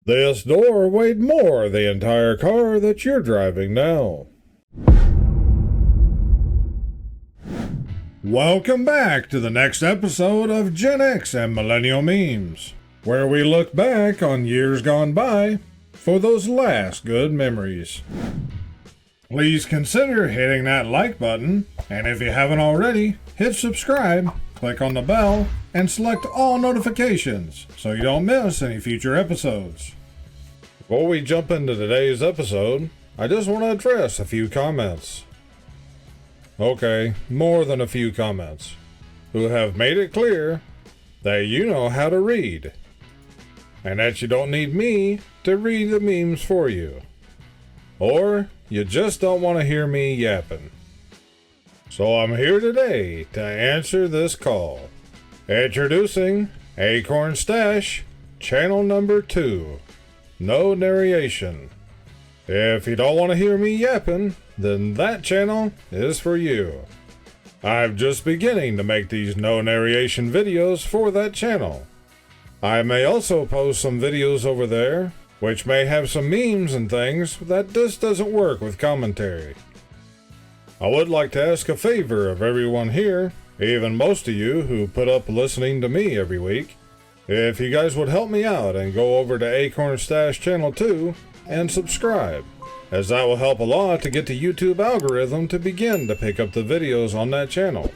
This door weighed more the entire car that you're driving now. Welcome back to the next episode of Gen X and Millennial Memes, where we look back on years gone by for those last good memories. Please consider hitting that like button, and if you haven't already, hit subscribe, click on the bell, and select all notifications so you don't miss any future episodes. Before we jump into today's episode, I just want to address a few comments. Okay, more than a few comments, who have made it clear that you know how to read, and that you don't need me to read the memes for you. Or you just don't want to hear me yapping. So I'm here today to answer this call. Introducing Akornzstash, channel number 2. No narration. If you don't want to hear me yapping, then that channel is for you. I'm just beginning to make these no narration videos for that channel. I may also post some videos over there, which may have some memes and things that just doesn't work with commentary. I would like to ask a favor of everyone here, even most of you who put up listening to me every week, if you guys would help me out and go over to Akornzstash channel 2 and subscribe, as that will help a lot to get the YouTube algorithm to begin to pick up the videos on that channel.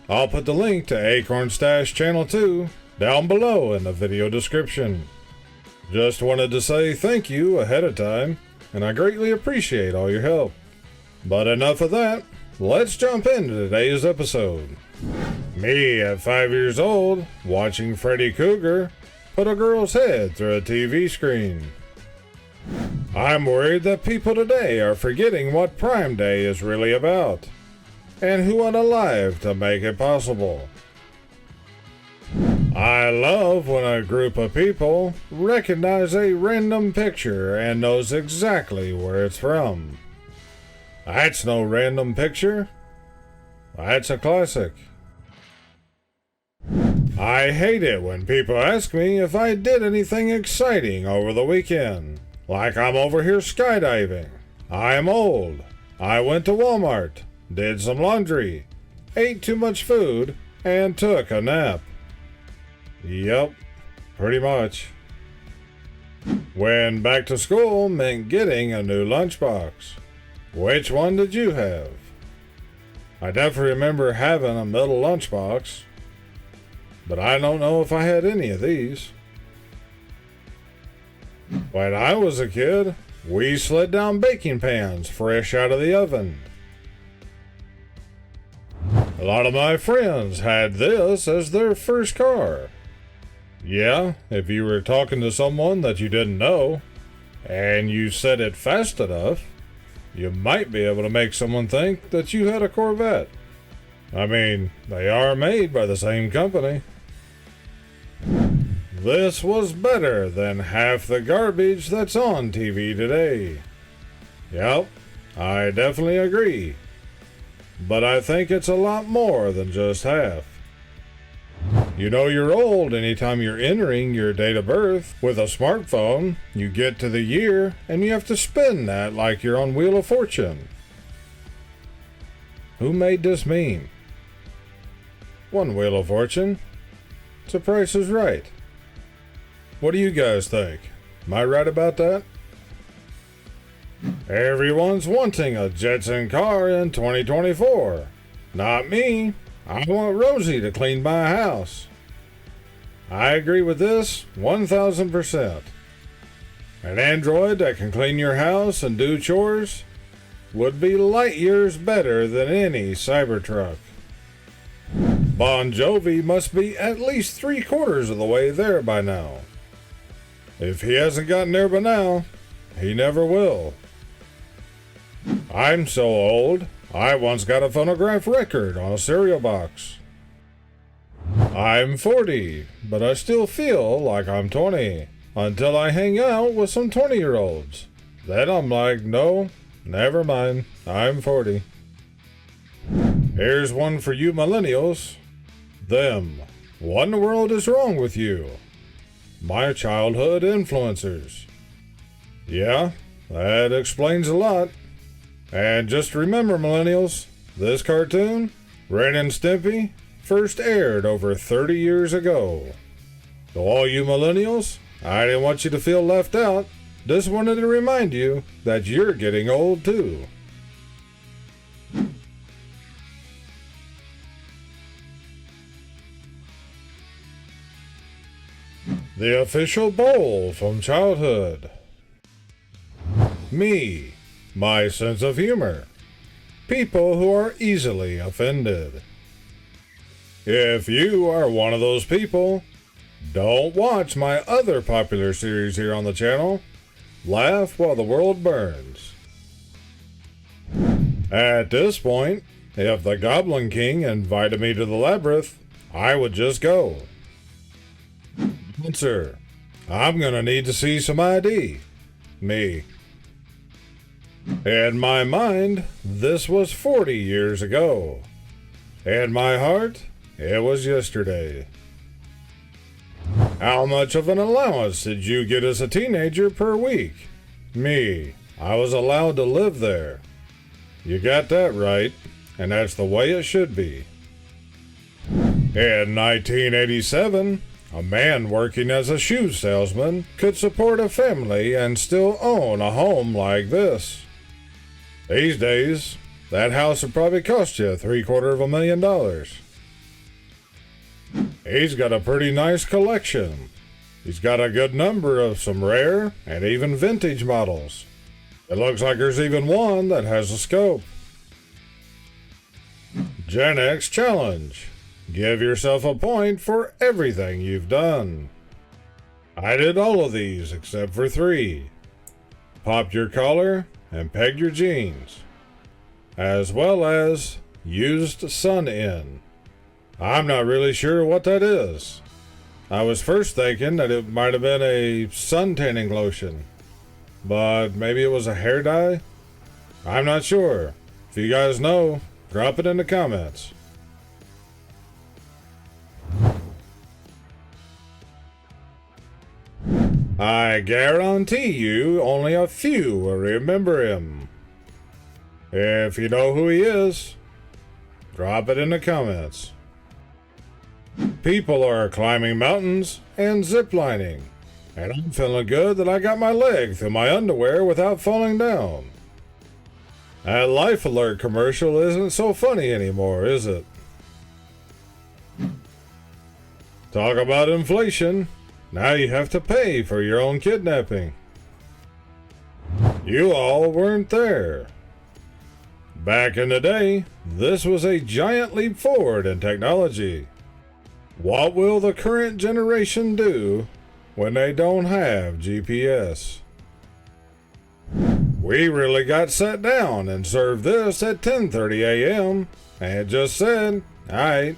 I'll put the link to Akornzstash channel 2 down below in the video description. Just wanted to say thank you ahead of time, and I greatly appreciate all your help. But enough of that, let's jump into today's episode. Me at 5 years old, watching Freddy Krueger put a girl's head through a TV screen. I'm worried that people today are forgetting what Prime Day is really about, and who went alive to make it possible. I love when a group of people recognize a random picture and knows exactly where it's from. That's no random picture. That's a classic. I hate it when people ask me if I did anything exciting over the weekend. Like I'm over here skydiving. I'm old. I went to Walmart, did some laundry, ate too much food, and took a nap. Yep, pretty much. When back to school meant getting a new lunchbox. Which one did you have? I definitely remember having a metal lunchbox, but I don't know if I had any of these. When I was a kid, we slid down baking pans fresh out of the oven. A lot of my friends had this as their first car. Yeah, if you were talking to someone that you didn't know, and you said it fast enough, you might be able to make someone think that you had a Corvette. I mean, they are made by the same company. This was better than half the garbage that's on TV today. Yep, I definitely agree. But I think it's a lot more than just half. You know you're old anytime you're entering your date of birth. With a smartphone, you get to the year and you have to spin that like you're on Wheel of Fortune. Who made this meme? One Wheel of Fortune. The Price is Right. What do you guys think? Am I right about that? Everyone's wanting a Jetson car in 2024. Not me. I want Rosie to clean my house. I agree with this 1000%. An android that can clean your house and do chores would be light years better than any Cybertruck. Bon Jovi must be at least 3/4 of the way there by now. If he hasn't gotten there by now, he never will. I'm so old, I once got a phonograph record on a cereal box. I'm 40, but I still feel like I'm 20, until I hang out with some 20-year-olds. Then I'm like, no, never mind, I'm 40. Here's one for you millennials. Them. What in the world is wrong with you? my childhood influencers. Yeah, that explains a lot. And just remember, Millennials, this cartoon, Ren and Stimpy, first aired over 30 years ago. To all you Millennials, I didn't want you to feel left out. Just wanted to remind you that you're getting old too. The official bowl from childhood. Me, my sense of humor. People who are easily offended. If you are one of those people, don't watch my other popular series here on the channel, Laugh While the World Burns. At this point, if the Goblin King invited me to the labyrinth, I would just go. Answer: I'm gonna need to see some ID. Me. In my mind, this was 40 years ago. In my heart, it was yesterday. How much of an allowance did you get as a teenager per week? Me. I was allowed to live there. You got that right, and that's the way it should be. In 1987, a man working as a shoe salesman could support a family and still own a home like this. These days, that house would probably cost you $750,000. He's got a pretty nice collection. He's got a good number of some rare and even vintage models. It looks like there's even one that has a scope. Gen X Challenge. Give yourself a point for everything you've done. I did all of these except for 3. Popped your collar and pegged your jeans, as well as used sun-in. I'm not really sure what that is. I was first thinking that it might have been a sun tanning lotion, but maybe it was a hair dye? I'm not sure. If you guys know, drop it in the comments. I guarantee you only a few will remember him. If you know who he is, drop it in the comments. People are climbing mountains and ziplining, and I'm feeling good that I got my leg through my underwear without falling down. That Life Alert commercial isn't so funny anymore, is it? Talk about inflation. Now you have to pay for your own kidnapping. You all weren't there. Back in the day, this was a giant leap forward in technology. What will the current generation do when they don't have GPS? We really got sat down and served this at 10:30 a.m. and just said, "Aight."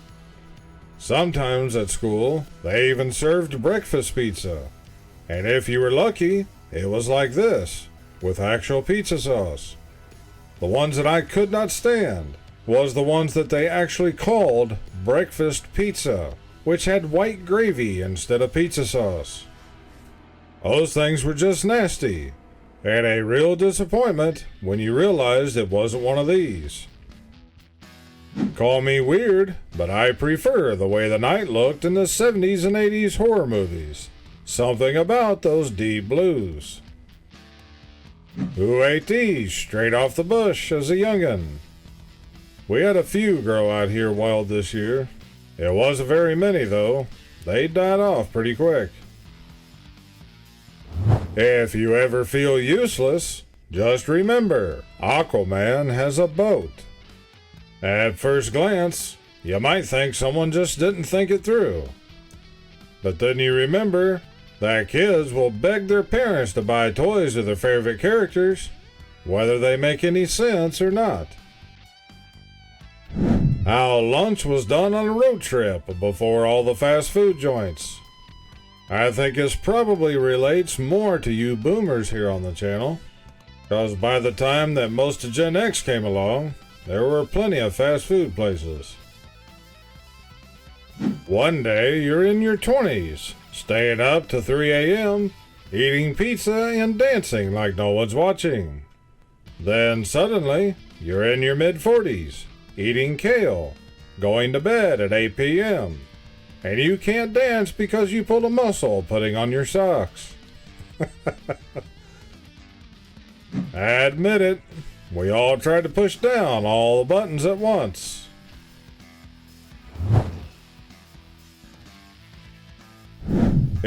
Sometimes at school, they even served breakfast pizza. And if you were lucky, it was like this, with actual pizza sauce. The ones that I could not stand was the ones that they actually called breakfast pizza, which had white gravy instead of pizza sauce. Those things were just nasty, and a real disappointment when you realized it wasn't one of these. Call me weird, but I prefer the way the night looked in the 70s and 80s horror movies. Something about those deep blues. Who ate these straight off the bush as a youngin'? We had a few grow out here wild this year. It wasn't very many though. They died off pretty quick. If you ever feel useless, just remember, Aquaman has a boat. At first glance, you might think someone just didn't think it through. But then you remember that kids will beg their parents to buy toys of their favorite characters, whether they make any sense or not. How lunch was done on a road trip before all the fast food joints. I think this probably relates more to you boomers here on the channel, because by the time that most of Gen X came along, there were plenty of fast food places. One day you're in your 20s, staying up to 3 a.m., eating pizza and dancing like no one's watching. Then suddenly, you're in your mid-40s, eating kale, going to bed at 8 p.m., and you can't dance because you pulled a muscle putting on your socks. Admit it, we all tried to push down all the buttons at once.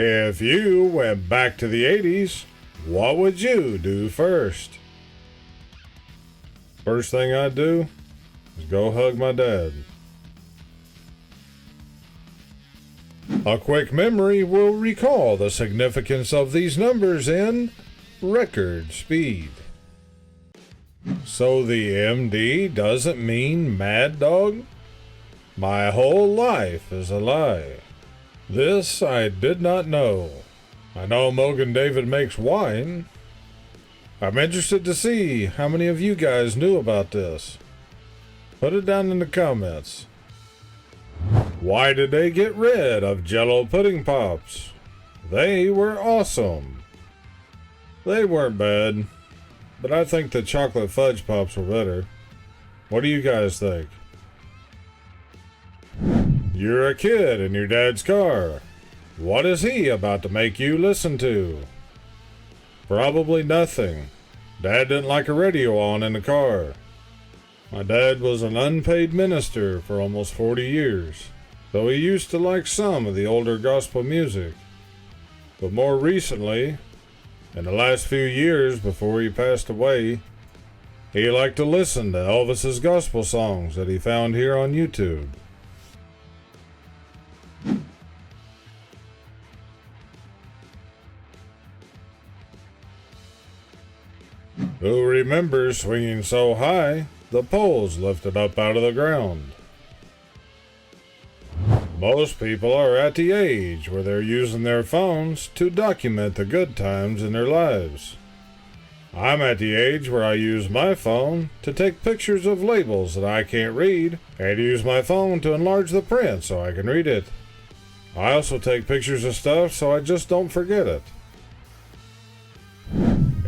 If you went back to the 80s, what would you do first? First thing I'd do is go hug my dad. A quick memory will recall the significance of these numbers in record speed. So the MD doesn't mean mad dog? My whole life is a lie. This I did not know. I know Mogan David makes wine. I'm interested to see how many of you guys knew about this. Put it down in the comments. Why did they get rid of Jell-O pudding pops? They were awesome. They weren't bad, but I think the chocolate fudge pops were better. What do you guys think? You're a kid in your dad's car. What is he about to make you listen to? Probably nothing. Dad didn't like a radio on in the car. My dad was an unpaid minister for almost 40 years, though he used to like some of the older gospel music. But more recently, in the last few years before he passed away, he liked to listen to Elvis's gospel songs that he found here on YouTube. Who remembers swinging so high, the poles lifted up out of the ground? Most people are at the age where they're using their phones to document the good times in their lives. I'm at the age where I use my phone to take pictures of labels that I can't read and use my phone to enlarge the print so I can read it. I also take pictures of stuff so I just don't forget it.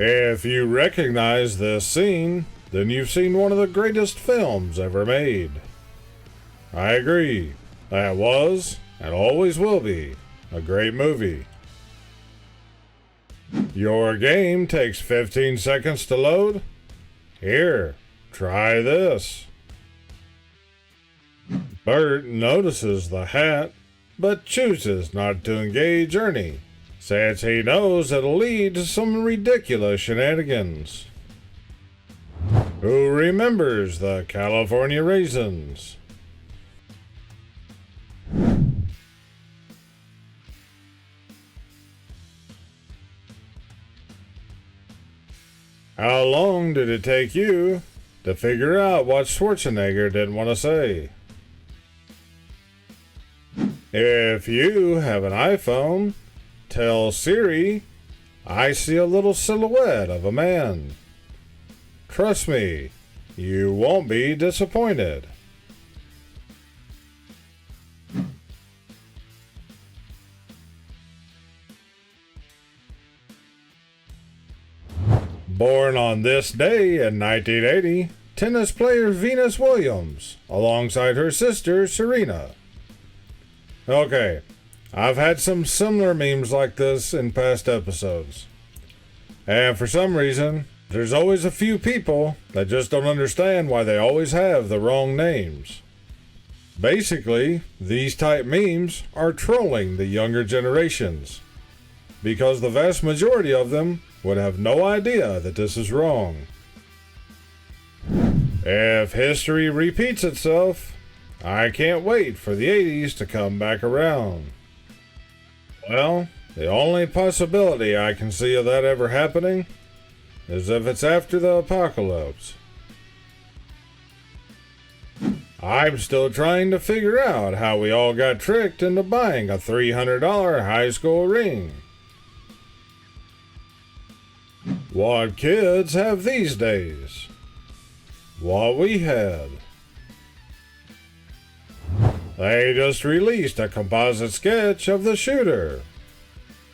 If you recognize this scene, then you've seen one of the greatest films ever made. I agree. That was, and always will be, a great movie. Your game takes 15 seconds to load? Here, try this. Bert notices the hat, but chooses not to engage Ernie, since he knows it'll lead to some ridiculous shenanigans. Who remembers the California raisins? How long did it take you to figure out what Schwarzenegger didn't want to say? If you have an iPhone, tell Siri, I see a little silhouette of a man. Trust me, you won't be disappointed. Born on this day in 1980, tennis player Venus Williams, alongside her sister Serena. Okay, I've had some similar memes like this in past episodes. And for some reason, there's always a few people that just don't understand why they always have the wrong names. Basically, these type memes are trolling the younger generations, because the vast majority of them would have no idea that this is wrong. If history repeats itself, I can't wait for the 80s to come back around. Well, the only possibility I can see of that ever happening is if it's after the apocalypse. I'm still trying to figure out how we all got tricked into buying a $300 high school ring. What kids have these days? What we had. They just released a composite sketch of the shooter,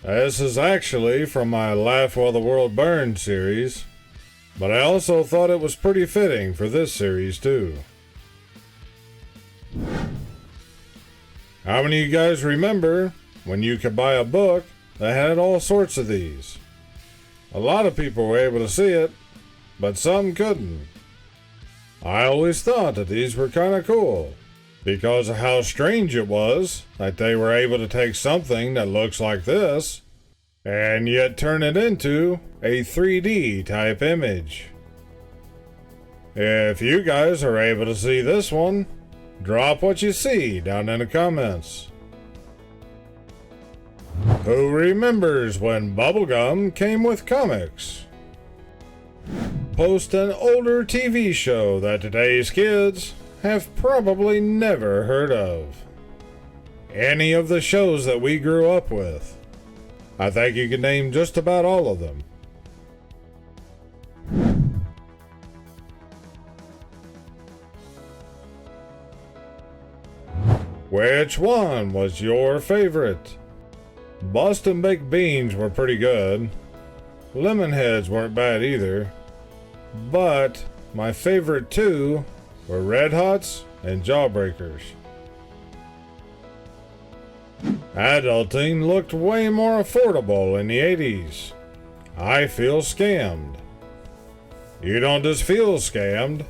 This is actually from my Laugh While the World Burns series, but I also thought it was pretty fitting for this series too. How many of you guys remember when you could buy a book that had all sorts of these? A lot of people were able to see it, but some couldn't. I always thought that these were kind of cool, because of how strange it was that they were able to take something that looks like this and yet turn it into a 3D type image. If you guys are able to see this one, drop what you see down in the comments. Who remembers when bubblegum came with comics? Post an older TV show that today's kids have probably never heard of. Any of the shows that we grew up with. I think you can name just about all of them. Which one was your favorite? Boston baked beans were pretty good. Lemon heads weren't bad either. But my favorite two were Red Hots and Jawbreakers. Adulting looked way more affordable in the 80s. I feel scammed. You don't just feel scammed.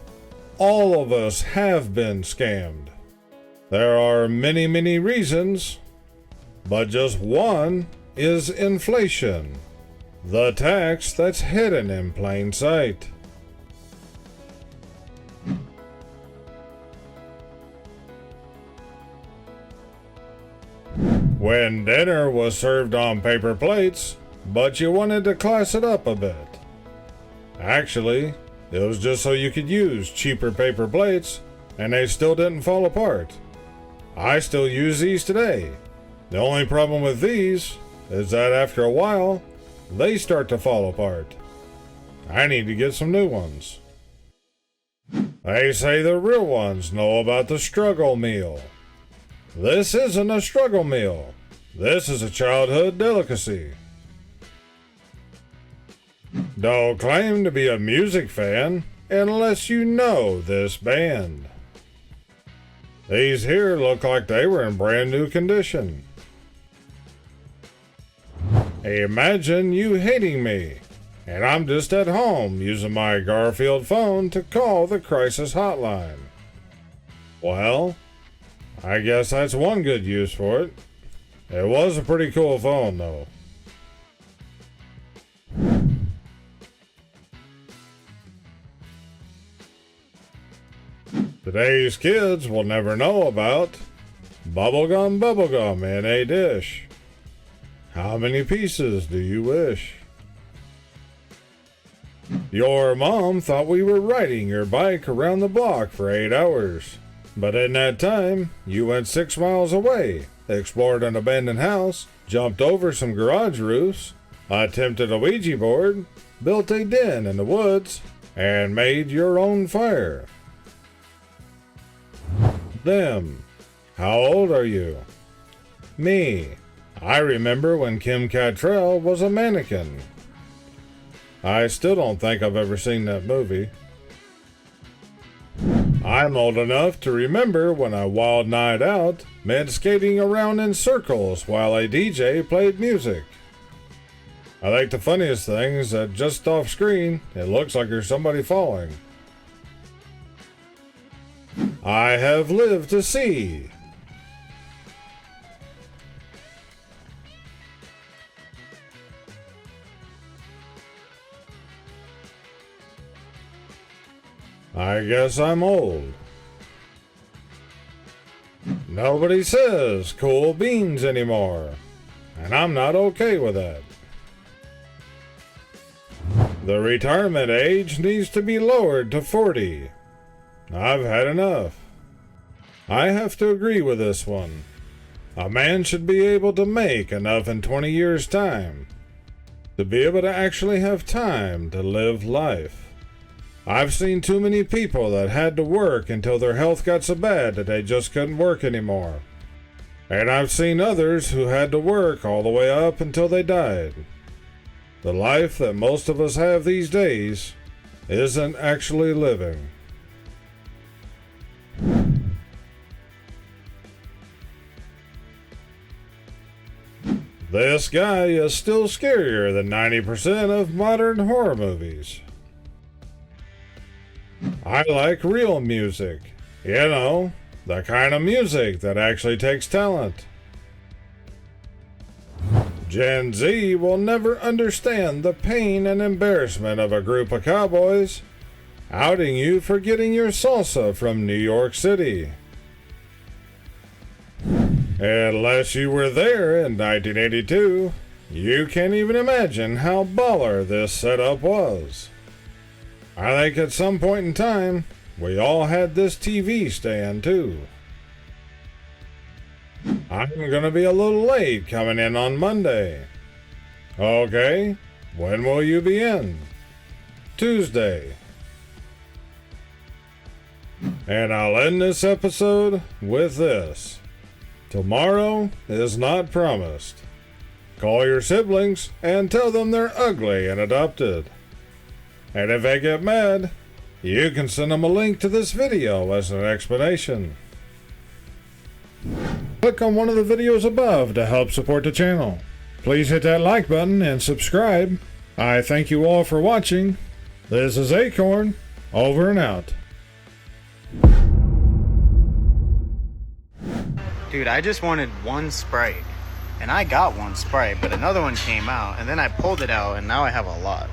All of us have been scammed. There are many, many reasons, but just one is inflation. The tax that's hidden in plain sight. When dinner was served on paper plates, but you wanted to class it up a bit. Actually, it was just so you could use cheaper paper plates, and they still didn't fall apart. I still use these today. The only problem with these is that after a while, they start to fall apart. I need to get some new ones. They say the real ones know about the struggle meal. This isn't a struggle meal. This is a childhood delicacy. Don't claim to be a music fan unless you know this band. These here look like they were in brand new condition. Imagine you hating me, and I'm just at home using my Garfield phone to call the crisis hotline. Well, I guess that's one good use for it. It was a pretty cool phone, though. Today's kids will never know about bubblegum in a dish. How many pieces do you wish? Your mom thought we were riding your bike around the block for 8 hours. But in that time, you went 6 miles away, explored an abandoned house, jumped over some garage roofs, attempted a Ouija board, built a den in the woods, and made your own fire. Them. How old are you? Me. I remember when Kim Cattrall was a mannequin. I still don't think I've ever seen that movie. I'm old enough to remember when a wild night out meant skating around in circles while a DJ played music. I think the funniest thing is that just off screen, it looks like there's somebody falling. I have lived to see. I guess I'm old. Nobody says cool beans anymore, and I'm not okay with that. The retirement age needs to be lowered to 40. I've had enough. I have to agree with this one. A man should be able to make enough in 20 years' time to be able to actually have time to live life. I've seen too many people that had to work until their health got so bad that they just couldn't work anymore. And I've seen others who had to work all the way up until they died. The life that most of us have these days isn't actually living. This guy is still scarier than 90% of modern horror movies. I like real music. You know, the kind of music that actually takes talent. Gen Z will never understand the pain and embarrassment of a group of cowboys outing you for getting your salsa from New York City. Unless you were there in 1982, you can't even imagine how baller this setup was. I think at some point in time, we all had this TV stand too. I'm gonna be a little late coming in on Monday. Okay, when will you be in? Tuesday. And I'll end this episode with this. Tomorrow is not promised. Call your siblings and tell them they're ugly and adopted. And if they get mad, you can send them a link to this video as an explanation. Click on one of the videos above to help support the channel. Please hit that like button and subscribe. I thank you all for watching. This is Akorn, over and out. Dude, I just wanted one Sprite. And I got one Sprite, but another one came out, and then I pulled it out, and now I have a lot.